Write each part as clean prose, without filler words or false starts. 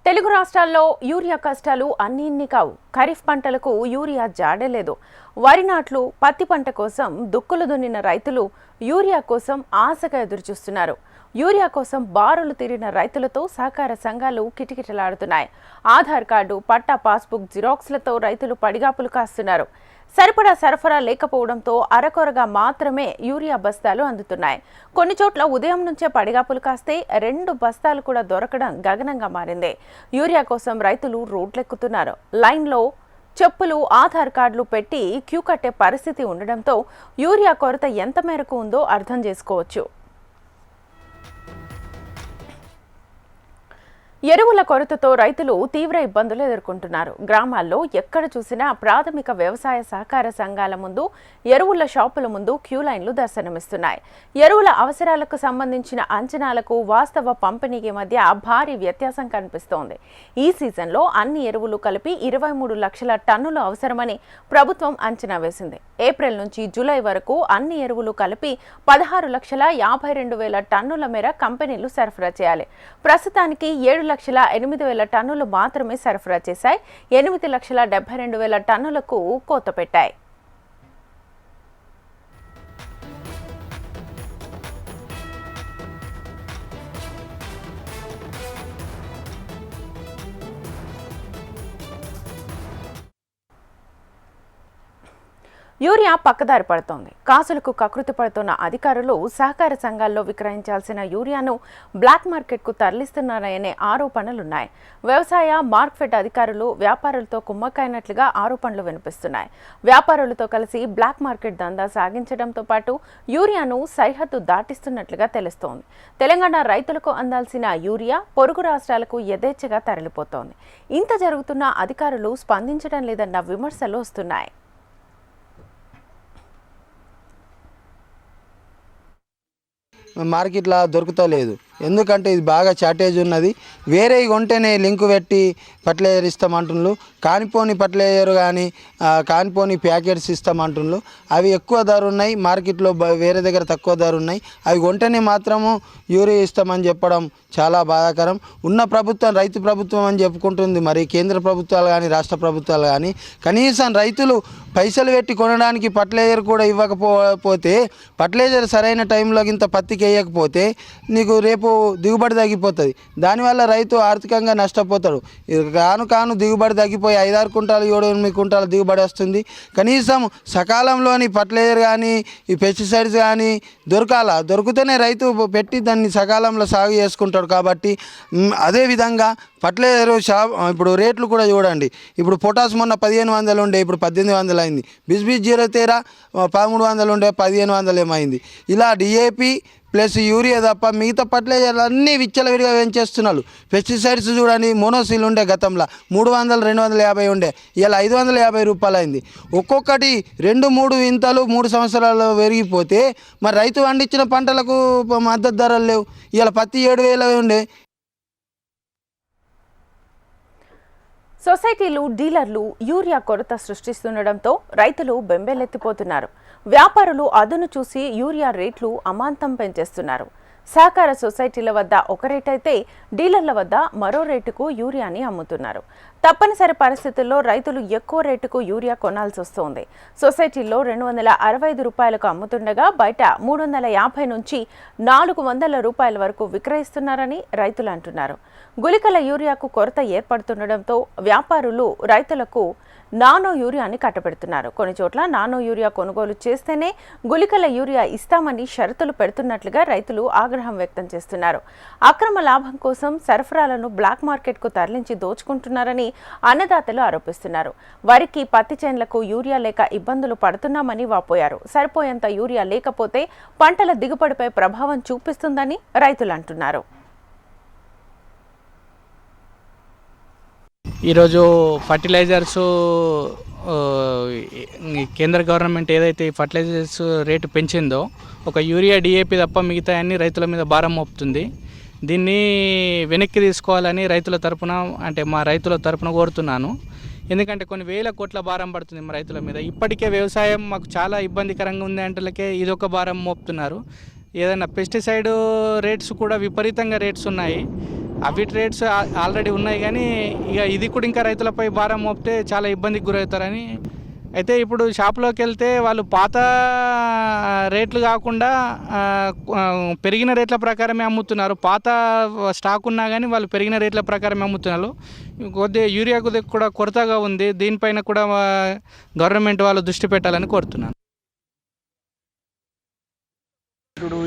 తెలుగు రాష్ట్రాల్లో యూరియా కష్టాలు అన్నీ కావు. ఖరీఫ్ పంటలకు యూరియా జాడే లేదు. వరి నాట్లు, పత్తి పంట కోసం దుక్కులు దున్నిన రైతులు యూరియా కోసం ఆశగా ఎదురుచూస్తున్నారు. యూరియా కోసం బారులు తీరిన రైతులతో సహకార సంఘాలు కిటకిటలాడుతున్నాయి. ఆధార్ కార్డు, పట్టా, పాస్బుక్ జిరాక్స్లతో రైతులు పడిగాపులు కాస్తున్నారు. సరిపడా సరఫరా లేకపోవడంతో అరకొరగా మాత్రమే యూరియా బస్తాలు అందుతున్నాయి. కొన్ని చోట్ల ఉదయం నుంచే పడిగాపులు కాస్తే 2 బస్తాలు కూడా దొరకడం గగనంగా మారింది. యూరియా కోసం రైతులు రోడ్లెక్కుతున్నారు. లైన్లో చెప్పులు, ఆధార్ కార్డులు పెట్టి క్యూ కట్టే పరిస్థితి ఉండడంతో యూరియా కొరత ఎంత మేరకు ఉందో అర్థం చేసుకోవచ్చు. ఎరువుల కొరతతో రైతులు తీవ్ర ఇబ్బందులు ఎదుర్కొంటున్నారు. గ్రామాల్లో ఎక్కడ చూసినా ప్రాథమిక వ్యవసాయ సహకార సంఘాల ముందు, ఎరువుల షాపుల ముందు క్యూ లైన్లు దర్శనమిస్తున్నాయి. ఎరువుల అవసరాలకు సంబంధించిన అంచనాలకు వాస్తవ పంపిణీకి మధ్య భారీ వ్యత్యాసం కనిపిస్తోంది. ఈ సీజన్లో అన్ని ఎరువులు కలిపి 23 లక్షల టన్నులు అవసరమని ప్రభుత్వం అంచనా వేసింది. ఏప్రిల్ నుంచి జూలై వరకు అన్ని ఎరువులు కలిపి 16,52,000 టన్నుల మేర కంపెనీలు సరఫరా చేయాలి. ప్రస్తుతానికి 7,08,000 టన్నులు మాత్రమే సరఫరా చేశాయి. 8,72,000 టన్నులకు కోత పెట్టాయి. యూరియా పక్కదారి పడుతోంది. కాసులకు కకృతి పడుతున్న అధికారులు సహకార సంఘాల్లో విక్రయించాల్సిన యూరియాను బ్లాక్ మార్కెట్కు తరలిస్తున్నారనే ఆరోపణలున్నాయి. వ్యవసాయ మార్కెట్ అధికారులు వ్యాపారులతో కుమ్మక్కైనట్లుగా ఆరోపణలు వినిపిస్తున్నాయి. వ్యాపారులతో కలిసి బ్లాక్ మార్కెట్ దందా సాగించడంతో పాటు యూరియాను సరిహద్దు దాటిస్తున్నట్లుగా తెలుస్తోంది. తెలంగాణ రైతులకు అందాల్సిన యూరియా పొరుగు రాష్ట్రాలకు యథేచ్ఛగా తరలిపోతోంది. ఇంత జరుగుతున్నా అధికారులు స్పందించడం లేదన్న విమర్శలు వస్తున్నాయి. మార్కెట్లో దొరుకుతలేదు. ఎందుకంటే ఇది బాగా షార్టేజ్ ఉన్నది. వేరే కొంటేనే లింకు పెట్టి ఫర్టిలైజర్ ఇస్తామంటున్నారు. కానిపోని ఫర్టిలైజర్ కానీ కానిపోని ప్యాకెట్స్ ఇస్తామంటున్నారు. అవి ఎక్కువ ధర ఉన్నాయి. మార్కెట్లో వేరే దగ్గర తక్కువ ధర ఉన్నాయి. అవి కొంటేనే మాత్రము యూరియా ఇస్తామని చెప్పడం చాలా బాధాకరం. ఉన్న ప్రభుత్వం రైతు ప్రభుత్వం అని చెప్పుకుంటుంది. మరి కేంద్ర ప్రభుత్వాలు కానీ రాష్ట్ర ప్రభుత్వాలు కానీ కనీసం రైతులు పైసలు పెట్టి కొనడానికి ఫర్టిలైజర్ కూడా ఇవ్వకపోతే, ఫర్టిలైజర్ సరైన టైంలో ఇంత పత్తికి వేయకపోతే నీకు రేపు దిగుబడి తగ్గిపోతుంది. దానివల్ల రైతు ఆర్థికంగా నష్టపోతాడు. కాను దిగుబడి తగ్గిపోయి 5-6 కుంటాలు 7-8 కుంటాలు దిగుబడి వస్తుంది. కనీసం సకాలంలోని ఫర్టిలైజర్ కానీ ఈ పెస్టిసైడ్స్ కానీ దొరికితేనే రైతు పెట్టి దాన్ని సకాలంలో సాగు చేసుకుంటాడు. కాబట్టి అదేవిధంగా ఫర్టిలైజర్ ఇప్పుడు రేట్లు కూడా చూడండి. ఇప్పుడు పొటాస్ మొన్న 1,500 ఉండే, ఇప్పుడు 1,800 అయింది. బిస్బిస్ 013 1,300 ఉండే 1,500 ఏమైంది. ఇలా డిఏపి ప్లస్ యూరియా తప్ప మిగతా ఫర్టిలైజర్లు అన్నీ విచ్చలవిడిగా పెంచేస్తున్నారు. పెస్టిసైడ్స్ చూడండి, మోనోసిల్ ఉండే గతంలో 300, 250 ఉండే, ఇలా 550 రూపాయలు అయింది. ఒక్కొక్కటి 2-3 వింతలు 3 సంవత్సరాలు పెరిగిపోతే మరి రైతు పండించిన పంటలకు మద్దతు ధరలు లేవు. ఇలా పత్తి 7,000 ఉండే. సొసైటీలు, డీలర్లు యూరియా కొరత సృష్టిస్తుండటంతో రైతులు బెంబేలెత్తిపోతున్నారు. వ్యాపారులు అదును చూసి యూరియా రేట్లు అమాంతం పెంచేస్తున్నారు. సహకార సొసైటీల వద్ద ఒక రేటు అయితే డీలర్ల వద్ద మరో రేటుకు యూరియాని అమ్ముతున్నారు. తప్పనిసరి పరిస్థితుల్లో రైతులు ఎక్కువ రేటుకు యూరియా కొనాల్సి వస్తోంది. సొసైటీల్లో 265 రూపాయలకు అమ్ముతుండగా బయట 350 నుంచి 400 రూపాయల వరకు విక్రయిస్తున్నారని రైతులు అంటున్నారు. గుళికల యూరియాకు కొరత ఏర్పడుతుండటంతో వ్యాపారులు రైతులకు నానో యూరియాని కట్టబెడుతున్నారు. కొన్ని చోట్ల నానో యూరియా కొనుగోలు చేస్తేనే గుళికల యూరియా ఇస్తామని షరతులు పెడుతున్నట్లుగా రైతులు ఆగ్రహం వ్యక్తం చేస్తున్నారు. అక్రమ లాభం కోసం సరఫరాలను బ్లాక్ మార్కెట్కు తరలించి దోచుకుంటున్నారని అన్నదాతలు ఆరోపిస్తున్నారు. వరికి, పత్తి చేన్లకు యూరియా లేక ఇబ్బందులు పడుతున్నామని వాపోయారు. సరిపోయేంత యూరియా లేకపోతే పంటల దిగుబడిపై ప్రభావం చూపిస్తుందని రైతులు అంటున్నారు. ఈరోజు ఫర్టిలైజర్స్ కేంద్ర గవర్నమెంట్ ఏదైతే ఫర్టిలైజర్స్ రేటు పెంచిందో ఒక యూరియా, డిఏపి తప్ప మిగతా అన్ని రైతుల మీద భారం మోపుతుంది. దీన్ని వెనక్కి తీసుకోవాలని రైతుల తరపున మా రైతుల తరపున కోరుతున్నాను. ఎందుకంటే కొన్ని వేల కోట్ల భారం పడుతుంది మా రైతుల మీద. ఇప్పటికే వ్యవసాయం మాకు చాలా ఇబ్బందికరంగా ఉంది అంటే ఇదొక భారం మోపుతున్నారు. ఏదైనా పెస్టిసైడ్ రేట్స్ కూడా విపరీతంగా రేట్స్ ఉన్నాయి. అవి రేట్స్ ఆల్రెడీ ఉన్నాయి, కానీ ఇక ఇది కూడా ఇంకా రైతులపై భారం మోపితే చాలా ఇబ్బందికి గురవుతారని. అయితే ఇప్పుడు షాప్లోకి వెళ్తే వాళ్ళు పాత రేట్లు కాకుండా పెరిగిన రేట్ల ప్రకారమే అమ్ముతున్నారు. పాత స్టాక్ ఉన్నా కానీ వాళ్ళు పెరిగిన రేట్ల ప్రకారమే అమ్ముతున్నారు. కొద్దిగా యూరియా కూడా కొరతగా ఉంది. దీనిపైన కూడా గవర్నమెంట్ వాళ్ళు దృష్టి పెట్టాలని కోరుతున్నాను. ఇప్పుడు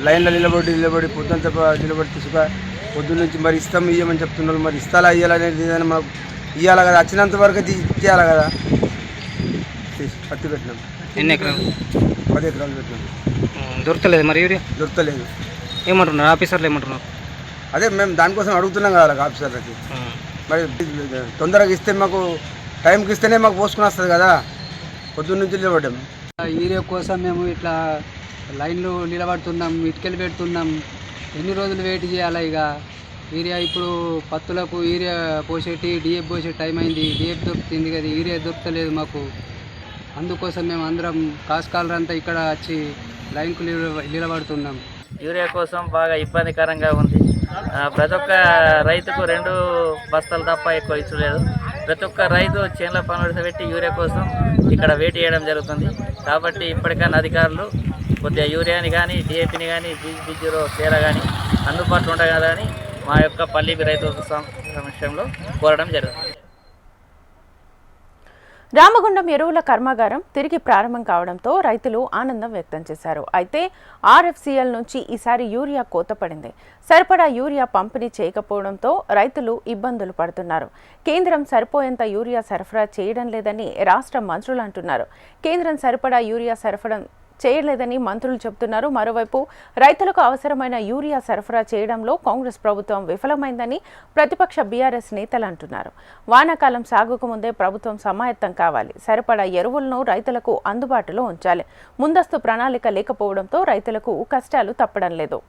లైన్లో నిలబడి పొద్దుంత నిలబడి తీసుక పొద్దున్న నుంచి మరి ఇయ్యమని చెప్తున్నారు. మరి ఇస్తాలా ఇయ్యాలనేది ఏదైనా మాకు ఇవ్వాలి కదా, వచ్చినంత వరకు ఇచ్చేయాలి కదా. పత్తి పెట్టినాం. ఎన్ని ఎకరాలు? 10 ఎకరాలు పెట్టినాం. దొరకలేదు మరి యూరియా? దొరకలేదు. ఏమంటున్నారు ఆఫీసర్లు? ఏమంటున్నారు? అదే మేము దానికోసం అడుగుతున్నాం కదా ఆఫీసర్లకి. మరి తొందరగా ఇస్తే మాకు టైంకి ఇస్తేనే మాకు పోసుకుని వస్తుంది కదా. పొద్దున్న నుంచి నిలబడ్డాం. యూరియా కోసం మేము ఇట్లా లైన్లో నిలబడుతున్నాం, ఇటుకలు పెడుతున్నాం. ఎన్ని రోజులు వెయిట్ చేయాలి? ఇక యూరియా ఇప్పుడు పత్తులకు యూరియా పోసేటి డిఏపి పోసే టైం అయింది. డిఏపి దొరుకుతుంది కదా, యూరియా దొరకలేదు మాకు. అందుకోసం మేము అందరం కాసుకాలరంతా ఇక్కడ వచ్చి లైన్కు నిలబడుతున్నాం. యూరియా కోసం బాగా ఇబ్బందికరంగా ఉంది. ప్రతి ఒక్క రైతుకు 2 బస్తాలు తప్ప ఎక్కువ ఇచ్చలేదు. ప్రతి ఒక్క రైతు చేనుల పనులు పెట్టి యూరియా కోసం ఇక్కడ వెయిట్ చేయడం జరుగుతుంది. కాబట్టి ఇప్పటికైనా అధికారులు కొద్దిగా యూరియాని కానీ డిఏపిని కానీ జీరో తేడా కానీ అందుబాటులో ఉంటాయి కదా అని మా యొక్క పల్లి రైతు సమక్షంలో కోరడం జరుగుతుంది. రామగుండం ఎరువుల కర్మాగారం తిరిగి ప్రారంభం కావడంతో రైతులు ఆనందం వ్యక్తం చేశారు. అయితే ఆర్ఎఫ్సిఎల్ నుంచి ఈసారి యూరియా కోత పడింది. సరిపడా యూరియా పంపిణీ చేయకపోవడంతో రైతులు ఇబ్బందులు పడుతున్నారు. కేంద్రం సరిపోయేంత యూరియా సరఫరా చేయడం లేదని రాష్ట్ర మంత్రులు అంటున్నారు. కేంద్రం సరిపడా యూరియా సరఫరా చేయలేదని మంత్రులు చెబుతున్నారు. మరోవైపు రైతులకు అవసరమైన యూరియా సరఫరా చేయడంలో కాంగ్రెస్ ప్రభుత్వం విఫలమైందని ప్రతిపక్ష బీఆర్ఎస్ నేతలు అంటున్నారు. వానాకాలం సాగుకు ముందే ప్రభుత్వం సమాయత్తం కావాలి. సరిపడా ఎరువులను రైతులకు అందుబాటులో ఉంచాలి. ముందస్తు ప్రణాళిక లేకపోవడంతో రైతులకు కష్టాలు తప్పడం లేదు.